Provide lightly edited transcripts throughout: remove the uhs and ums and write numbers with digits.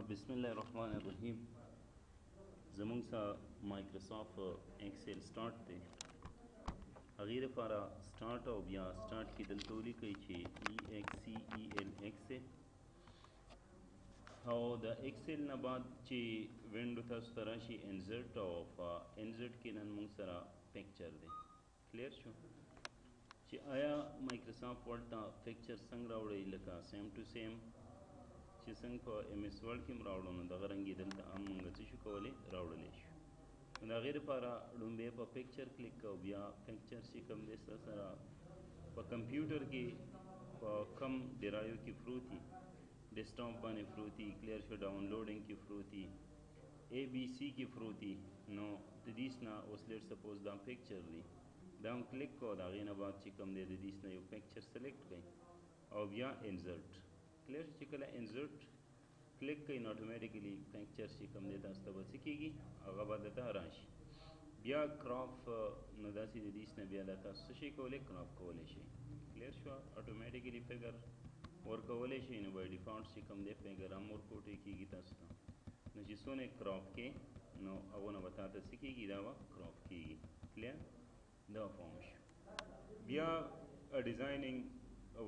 بسم الله الرحمن الرحیم. زمونږ سره مایکروسافټ ایکسل سٹارټ دی. هغې لپاره سٹارټ او بیا سٹارټ کې دلته ولیکئ چې EXCEL او د ایکسل نه بعد چې وینډو تاسو ته راشي انزرټ او انزرټ کې نن مونږ سره پکچر دی. کلیر شو چې آیا مایکروسافټ ورډ ته پکچر څنګه راوړئ، لکه سیم ټو سیم چې څنګه په ایم ایس ورډ کې هم راوړو نو دغه رنګ یې دلته هم موږ څه شو کولی راوړلی شو. نو د هغې دپاره لومبی په پکچر کلیک کوو، بیا پکچر چې کوم دی ستا سره په کمپیوټر کې په کم ډرایو کې پروتي، ډیسکټاپ باندې پروتي، کلیر شو ډاونلوډینګ کې پروتي، اے بی سی کې پروتي. نو د دې نه اوس لیټ سپوز دا پکچر دی، دا هم کلیک کوو، د هغې نه بعد چې کوم دی د دې نه یو پکچر سلیکټ کړئ او بیا انزرټ. کلیر چې کله انزرټ کلیک کوئ نو اټومیټیکلی پکچر چې کوم دی تاسو ته به څه کېږي، هغه به درته راشي. بیا کراپ نو داسې د دې نه بیا دا تاسو څه شئ کولی، کراپ کولی شئ. کلیر شوه اټومیټیکلی فګر ورکولی شئ. نو بای ډیفالټ چې کوم دی فګر هم ورکوټی کېږي تاسو ته. نو چې څونه کراپ کې نو هغونه به تا ته څه کېږي، دا به کراپ کېږي. کلیر دا فارم شو. بیا ډیزاینینګ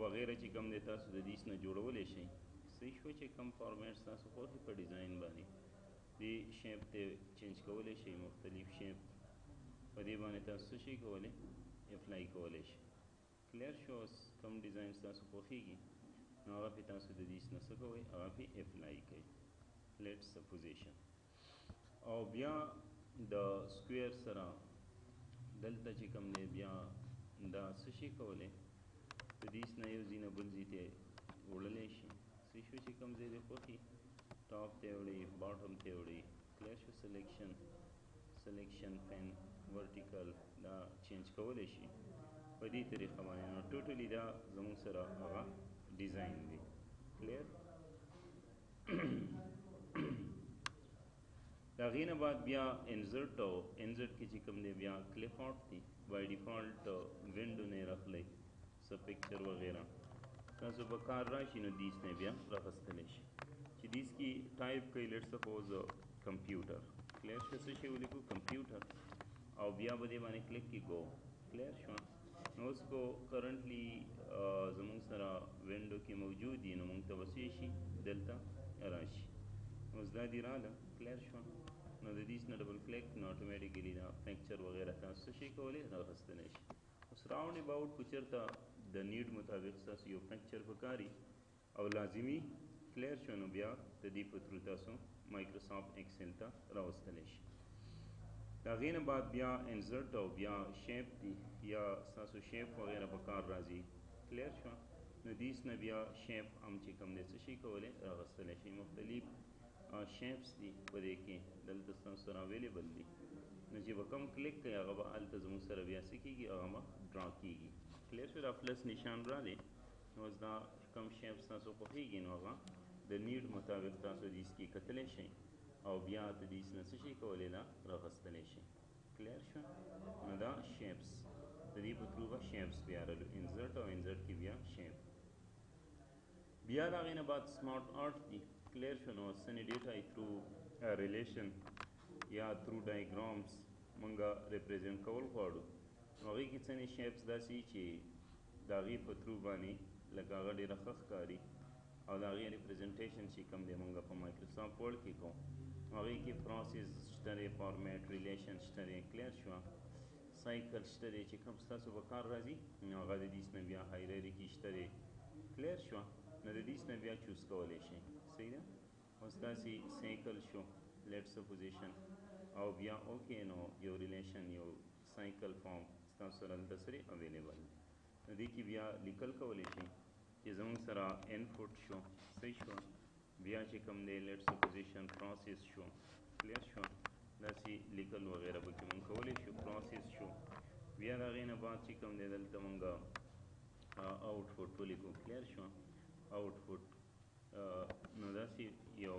وغیره چې کوم دی تاسو د دې نه جوړولی شئ. صحیح شو چې کوم فارمیټ تاسو خوښي په ډیزاین باندې دې شیپ ته چینج کولی شئ، مختلف شیپ په دې باندې تاسو څه شئ کولی، اپلای کولی شئ. کلیر شو کوم ډیزاین تاسو خوښیږي نو هغه پې تاسو د دې نه څه کوئ، هغه پې اپلای کوئ. لیټ سپوزیشن او بیا د سکویر سره دلته چې کوم دی بیا دا څه شي کولی، د دې نه یو ځای نه بل ځای ته وړلی شي. صحیح شو چې کوم ځای دې خوښي ټاپ ته وړئ، باټم ته وړئ. کلیر شو سلیکشن پین ورټیکل دا چینج کولی شي په دې طریقه باندې. نو ټوټلی دا زموږ سره هغه ډیزاین دی. کلیر د هغې نه بعد بیا انزرټ او انزرټ کې چې کوم دی بیا کلیپ آؤټ دی. بای ډیفالټ وینډو نه یې راخلی څه پکچر وغیره تاسو به کار راشي نو دیس نه بیا راغستلی شي. چې دیس کې ټایپ کوئ لیټ سپوز کمپیوټر. کلیر شو څه شی ولیکو، کمپیوټر، او بیا به دې باندې کلیک کې گو. کلیر شو نو اوس کو کرنټلی زمونږ سره وینډو کې موجود دي نو مونږ ته به څه شي دلته راشي. اوس دا دې راله. کلیر شو نو د دې نه ډبل کلیک نو اټومیټیکلی دا پکچر وغیره تاسو څه شي کولی راغستلی شي. اوس راوند اباؤټ کو چېرته د نیډ مطابق تاسو یو پکچر پکاري او لازمي. کلیر شو نو بیا د دې په تھرو تاسو مایکروسافټ ایکسل ته راوستلی شي. د هغې نه بعد بیا انزرټ او بیا شیپ دی، یا ستاسو شیپ وغیره په کار راځي. کلیر شو نو دیس نه بیا شیپ هم چې کوم دی څه شي کولی راغستلی شي. مختلف شیپس دي په دې کې دلته ستاسو سره اویلیبل دي. نو چې به کوم کلیک کوئ هغه به هلته زموږ سره بیا څه کېږي، هغه به ډرا کېږي. کلیر شو دا پلس نشان رالی. نو اوس دا کوم شیپس تاسو خوښیږي نو هغه د نیډ مطابق تاسو دیس کې کتلی شئ او بیا د دیس نه څه شي کولی دا راغستلی شئ. کلیر شو نو دا شیپس د دې په تھرو به شیپس بیا رالو. انزرټ او انزرټ کې بیا شیپ. بیا د هغې نه بعد سمارټ آرټ دي. کلیر شو نو څنې ډیټا تھرو ریلیشن یا تھرو ډایګرامز مونږه ریپرزینټ کول غواړو نو هغې کې څنې شیپس داسې چې د هغې په تھرو باندې لکه هغه ډېره ښه ښکاري او د هغې ریپرزنټیشن چې کوم دی مونږ په مایکروسافټ ورډ کې کوو نو هغې کې پروسیس شته دی، فارمیټ ریلیشن شته دی. کلیر شوه سایکل شته دی چې کوم ستاسو په کار راځي نو هغه د دې نه بیا هایرارکي شته دی. کلیر شوه نو د دې نه بیا چوز کولی شئ. صحیح ده. اوس داسې سایکل شو لیټ سپوزیشن او بیا اوکې نو یو ریلیشن یو سایکل فارم ستاسو سره دلته سره اویلیبل دی. نو دې کې بیا لیکل کولی شئ چې زموږ سره انپوټ شو. صحیح شو بیا چې کوم دی لیټ سپوزیشن پروسیس شو. کلیر شو داسې لیکل وغیره پکې مونږ کولی شو. پروسیس شو بیا د هغې نه بعد چې کوم دی دلته مونږ آوټپوټ ولیکو. کلیر شو آوټپوټ نو داسې یو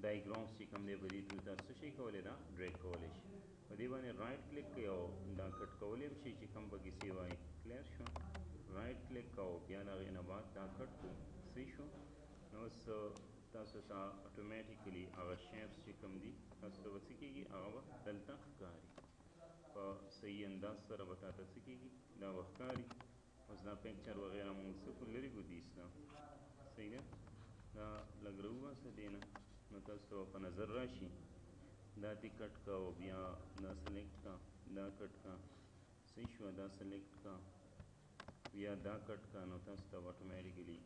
ډایګرامز چې کوم دی په دې تھرو تاسو څه شئ کولی دا ډریګ کولی شئ. په دې باندې رایټ کلیک کوئ او دا کټ کولی هم شئ چې کوم پکې سیو وایي. کلیر شو رایټ کلیک کوو بیا د هغې نه بعد دا کټ کړو. صحیح شو نو اوس تاسو ته اتوماتیکلی هغه شیپس چې کوم دي تاسو ته به څه کېږي هغه به دلته ښکاري په صحیح انداز سره به تاته څه کېږي دا به ښکاري. اوس دا پکچر وغیره مونږ څه کو لرې کو دیس نه صحیح ده دا لږ راوباسه دې نه نو تاسو ته به په نظر راشي دا دې کټ کا او بیا دا سلیکټ کا دا کټ کا صحیح شوه دا سلیکټ کا بیا دا کټ کا نو تاسو ته اتوماتیکلی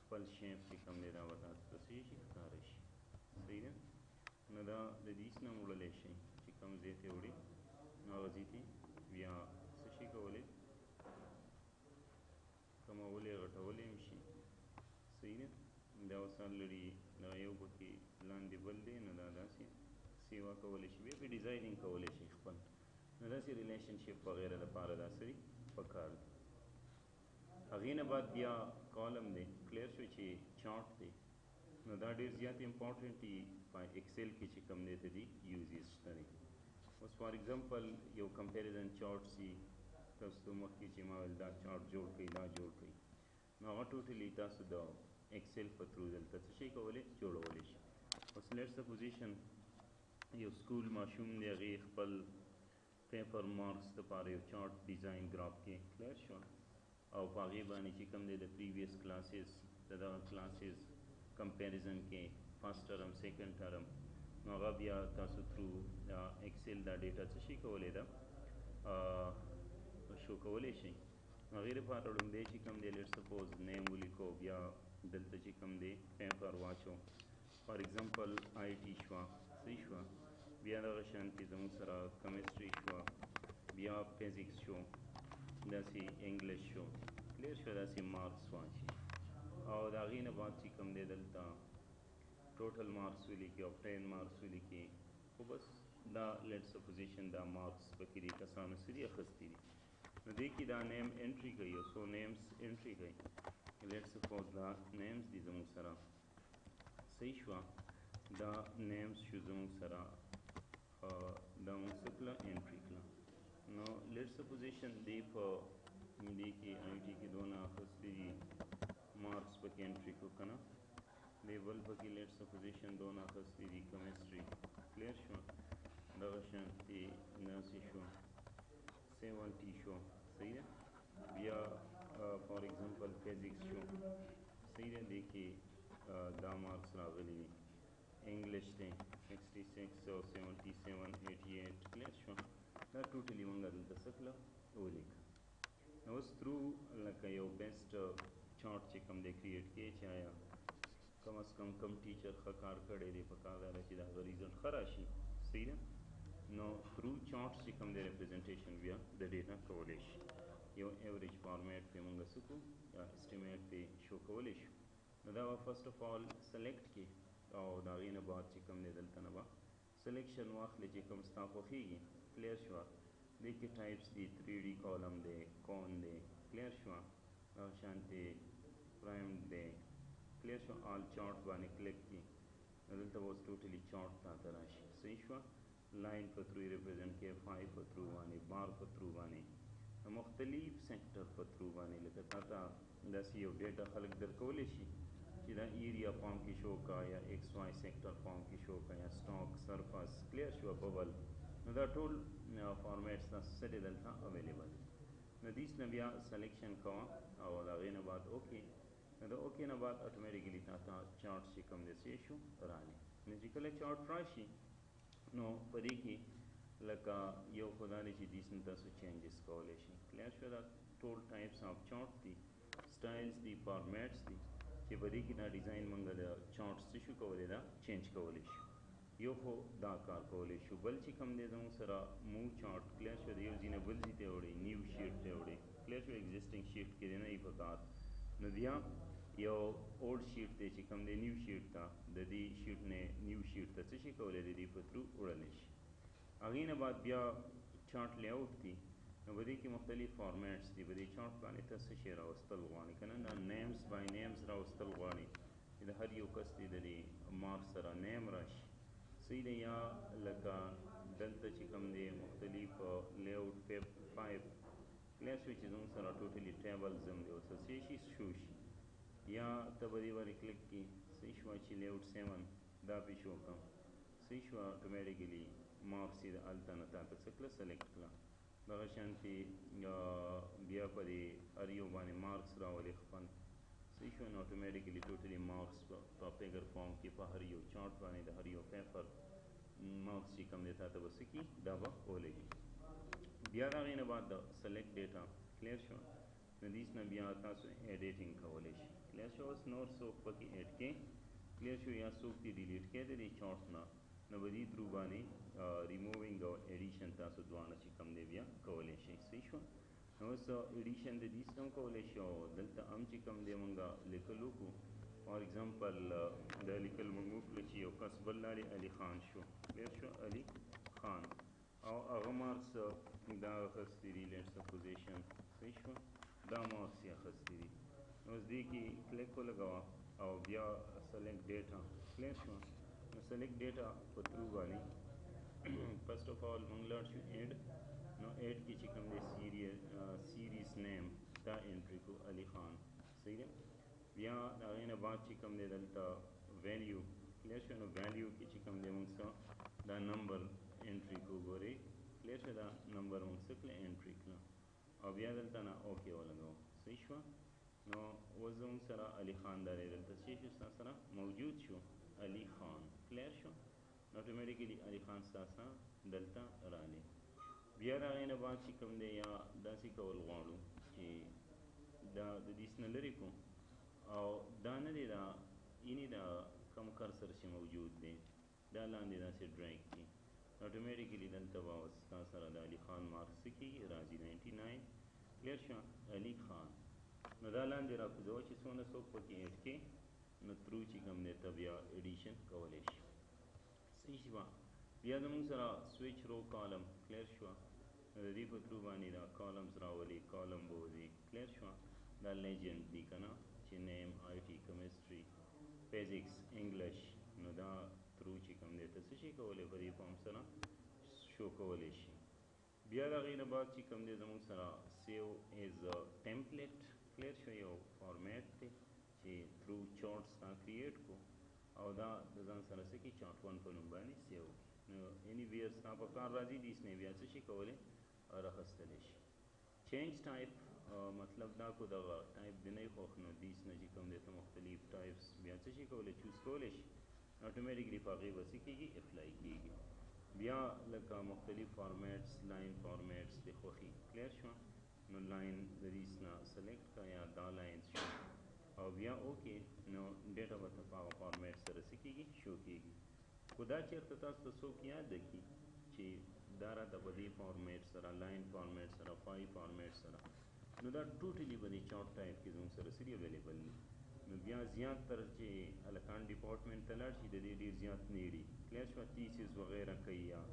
خپل شیپ چې کوم دی دا به تاسو ته څه شي ښکاره شي صحیح ده نو دا د دیس نه وړلی شئ چې کوم ځای ته وړي نو هغه ځای ته بیا څه شي کولی کمولی غټولی هم شي صحیح ده دا اوس الریډي دا یو پکې لاندې بل دی نو دا داسې سیوا کولی شي بیا پې ډیزاینینګ کولی شي خپل نو داسې ریلیشنشپ وغیره دپاره دا څه دي پکار دي. هغې نه بعد بیا کالم دی کلیر شو چې چارټ دی نو دا ډېر زیات امپورټنټ دي په ایکسل کې چې کوم دی ته دي یوزز شته دی. اوس فار ایگزامپل یو کمپیریزن چارټ سي تاسو ته مخکې چې ما ویل دا چارټ جوړ کړئ دا جوړ کړئ نو هغه ټوټلی تاسو د ایکسل په تھرو دلته څه شی کولی جوړولی شي. اوس لیټ سپوزیشن یو سکول ماشوم دی هغې خپل پیپر مارکس دپاره یو چارټ ډیزاین ګراف کې کلیر شو او په هغې باندې چې کوم دی د پریویس کلاسز د دغه کلاسز کمپیریزن کې فرسٹ ټرم سیکنډ ټرم نو هغه بیا تاسو تھرو ایکسل دا ډیټا څه شي کولی ده شو کولی شئ. نو هغې دپاره لومړی چې کوم دی لیټ سپوز نیم ولیکو بیا دلته چې کوم دی پیپر واچو فار ایگزامپل آی ټي شوه صحیح شوه بیا دغه شانتې زموږ سره کیمسټري شوه بیا فزیکس شو داسې انګلیش شو کلیر شوه داسې مارکس واچي او د هغې نه بعد چې کوم دی دلته ټوټل مارکس ولیکي او 10 مارکس ولیکي خو بس دا لیټ سپوزیشن دا مارکس پکې دي کسانو څه دي اخیستي دي نو دې کې دا نیم انټري کوي او څو نیمز انټري کوي لیټ سپوز دا نیمز دي زموږ سره صحیح شوه دا نیمز شو زموږ سره دا موږ څه کړه انټري کړه نو لیټ سپوزیشن دی په دې کې آی ټي کې دونه اخیستي دي مارکس پکې انټري کړو که نه دی بل پکې لیټ سپوزیشن دونه اخیستي دي کیمسټري کلیر شوه دغه شانتې داسې شو 70 شو صحیح ده بیا فار ایگزامپل فزیکس شو صحیح ده دې کې دا مارکس راغلي دي انګلیش دی 66 او 77 88 کلیر شو دا ټوټلي موږ دلته څه کړه ولیکه. نو اوس تھرو لکه یو بیسټ چارټ چې کوم دی کریټ کړي چې آیا کم از کم کم ټیچر ښه کار کړی دی پکار دا ده چې د هغه ریزلټ ښه راشي صحیح ده نو تھرو چارټس چې کوم دی ریپرزنټیشن بیا د ډیټا کولی شي یو ایوریج فارمیټ پې موږ څه کړو یا اسټیمیټ پې شو کولی شو نو دا به فرسټ اف آل سلیکټ کړي او د هغې نه بعد چې کوم دی دلته نه به سلیکشن واخلي چې کوم ستا خوښېږي کلیر شوه دې کې ټایپس دي 3D کالم دی کون دی کلیر شوه دغه شانتې پرایمډ دی کلیر شو آل چارټ باندې کلک کړي نو دلته به اوس ټوټلي چارټ تاته راشي صحیح شوه لاین په تھرو یې ریپرزنټ کړي 5 په تھرو باندې بار په تھرو باندې مختلف سیکټر په تھرو باندې لکه تاته داسې یو ډیټا خلک درکولی شي چې دا ایریا پام کې شو کا یا ایکس وائی سیکټر پام کې شو کا یا سټاک سرپس کلیر شو ببل نو دا ټول فارمیټس تاسو سره دلته اویلیبل نو دیس نه بیا سلیکشن کوه او د هغې نه بعد اوکې نو د اوکې نه بعد اتوماتیکلی تاته چارټ چې کوم دی څه شو راغلی نو چې کله چارټ راشي نو په دې کې لکه یو خو دا دی چې دیس نه تاسو چینجز کولی شئ کلیر شو دا ټول ټایپس آف چارټ دي سټایلز دي فارمیټس دي چې په دې کې دا ډیزاین موږ د چارټس څه شو کولی دا چینج کولی شو یو خو دا کار کولی شو بل چې کوم دی زموږ سره موو چارټ کلیر شو د یو ځای نه بل ځای ته وړئ نیو شیټ ته وړئ کلیر شو ایگزسټنګ شیټ کې دی نه وي په کار نو بیا یو اولډ شیټ دی چې کوم دی نیو شیټ ته د دې شیټ نه نیو شیټ ته څه شي کولی د دې په تھرو وړلی شي. هغې نه بعد بیا چارټ لیاوټ دي نو په دې کې مختلف فارمیټس دي په دې چارټ باندې ته څه شی راوستل غواړې که نه دا نیمز بای نیمز راوستل غواړې چې د هر یو کس دی د دې مارکس سره نیم راشي صحیح دی یا لکه دلته چې کوم دی مختلف لیاوټ 5 کلیر شو چې زموږ سره ټوټلي ټیبلز هم دی ورته څه شي شو شي یا ته به دې باندې کلک کړي صحیح شوه چې لیاوټ 7 دا پې شو کړم صحیح شوه اتومیټیکلي مارکس یې د هلته نه تا ته څه کړه سلیکټ کړه دغه شانتې بیا په دې هر یو باندې مارکس راولې خپل صحیح شوه نو اتومیټیکلي ټوټلي مارکس په فګر فارم کې په هر یو چارټ باندې د هر یو پیپر مارکس چې کوم دی تا ته به څه کي دا به ولګي بیا د هغې نه بعد د سلیکټ ډیټا کلیر شوه نو دیس نه بیا تاسو ایډیټینګ کولی شي کلیر شوه اوس نور څوک پکې ایډ کې کلیر شو یا څوک دې ډیلیټ کې د دې چارټ نه نو به دې تھرو باندې ریمووینګ او ایډیشن تاسو دواړه چې کوم دی بیا کولی شئ صحیح شوه نو اوس ایډیشن د دې هم کولی شي او دلته هم چې کوم دی مونږ لیکل وکړو فار ایگزامپل دا لیکل مونږ وکړو چې یو کس بل لارې علي خان شو کلیر شو علي خان او هغه مارکس دا اخیستی دي لیټ سپوزیشن صحیح شوه دا مارکس یې اخیستی دي نو اوس دې کې کلیک ولګوه او بیا سلیکټ ډیټا کلیر شوه نو سلیکټ ډیټا په تھرو باندې فرسٹ آف آل مونږ لاړ شو ایډ نو ایډ کې چې کوم دی سیریز نیم دا انټري کو علي خان صحیح دی بیا د هغې نه بعد چې کوم دی دلته ویلیو کلیر شو نو ویلیو کې چې کوم دی مونږ څه دا نمبر انټري کو ګورئ کلیر شو دا نمبر مونږ څه کړه انټري کړه او بیا دلته نه اوکې ولګوو صحیح شوه نو اوس زموږ سره علي خان دا دی دلته څه شو ستا سره موجود شو علي خان کلیر شو نو اتومیټیکلي علي خان ستا سره دلته رالی بیا د هغې نه بعد چې کوم دی یا داسې کول غواړو چې دا د دیس نه لرې کړو او دا نه دی دا یعنې دا کم کرسر چې موجود دی دا لاندې داسې ډریګ کړي اتومیټیکلي دلته به ستا سره د علي خان مارکس څه کېږي راځي 99 کلیر شوه علي خان نو دا لاندې را کوزوه چې څونه څوک پکې ایډ کې نو تھرو چې کوم دی ته بیا ایډیشن کولی شي صحیح شوه بیا زموږ سره سویچ رو کالم کلیر شوه نو د دې په تھرو باندې دا کالمز راولي کالم به وځي کلیر شوه دا لیجنډ دي که نه چې نیم آی ټي کیمسټري فزیکس انګلیش نو دا تھرو چې کوم دی ته څه شي کولی په دې فارم سره شو کولی شي بیا د هغې نه بعد چې کوم دی زموږ سره سیو ایز ټمپلیټ کلیر شو یو فارمیټ دی چې تھرو چارټس تا کریټ کو او دا د ځان سره څه کړي چارټ 1 په نوم باندې سیو کړي نو اینی ویر ستا په کار راځي دیس نه بیا څه شي کولی راخیستلی شي چینج ټایپ مطلب دا کو دغه ټایپ دی نه خوښ نو دیس نه چې کوم دی ته مختلف ټایپس بیا څه شي کولی چوز کولی شي اتومیټیکلي په هغې به څه کېږي اپلای کېږي بیا لکه مختلف فارمیټس لاین فارمیټس دی خوښي کلیر شوه نو لاین د دیس نه سلیکټ کړه یا دا لاین شو او بیا اوکې نو ډیټا به ته په هغه فارمیټ سره څه کېږي شو کېږي خو دا چېرته تاسو ته څوک یاد کړي چې دا راته په دې فارمیټ سره لاین فارمیټ سره فای فارمیټ سره نو دا ټوټلي به دې چارټ ټایپ کې زموږ سره څه دي اویلیبل دي نو بیا زیات تر چې هلکان ډپارټمنټ ته لاړ شي د دې ډېر زیات نیړي کلیر شوه تیسیس وغیره کوي یا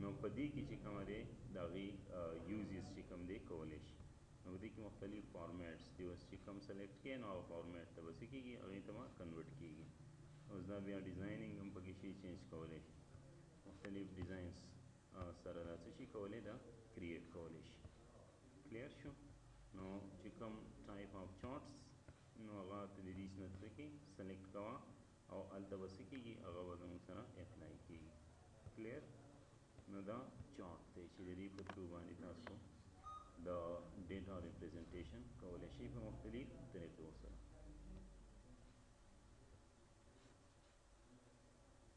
نو په دې کې چې کومه دی د هغې یوزز چې کوم دی کولی شي نو په دې کې مختلف فارمیټس دي اوس چې کوم سلیکټ کړې نو هغه فارمیټ ته به څه کېږي هغې ته به کنورټ کېږي اوس دا بیا ډیزایننګ هم پکې شي چینج کولی شي مختلف ډیزاینس سره دا څه شي کولی دا کریټ کولی شي کلیر شو نو چې کوم ټایپ آف چارټس نو هغه ته د دې نه څه کې سلیکټ کوه او هلته به څه کېږي هغه به زموږ سره اپلای کېږي کلیر نو دا چارټ دی چې د دې په تھرو باندې تاسو د ډیټا ریپرزنټیشن کولی شئ په مختلف طریقو سره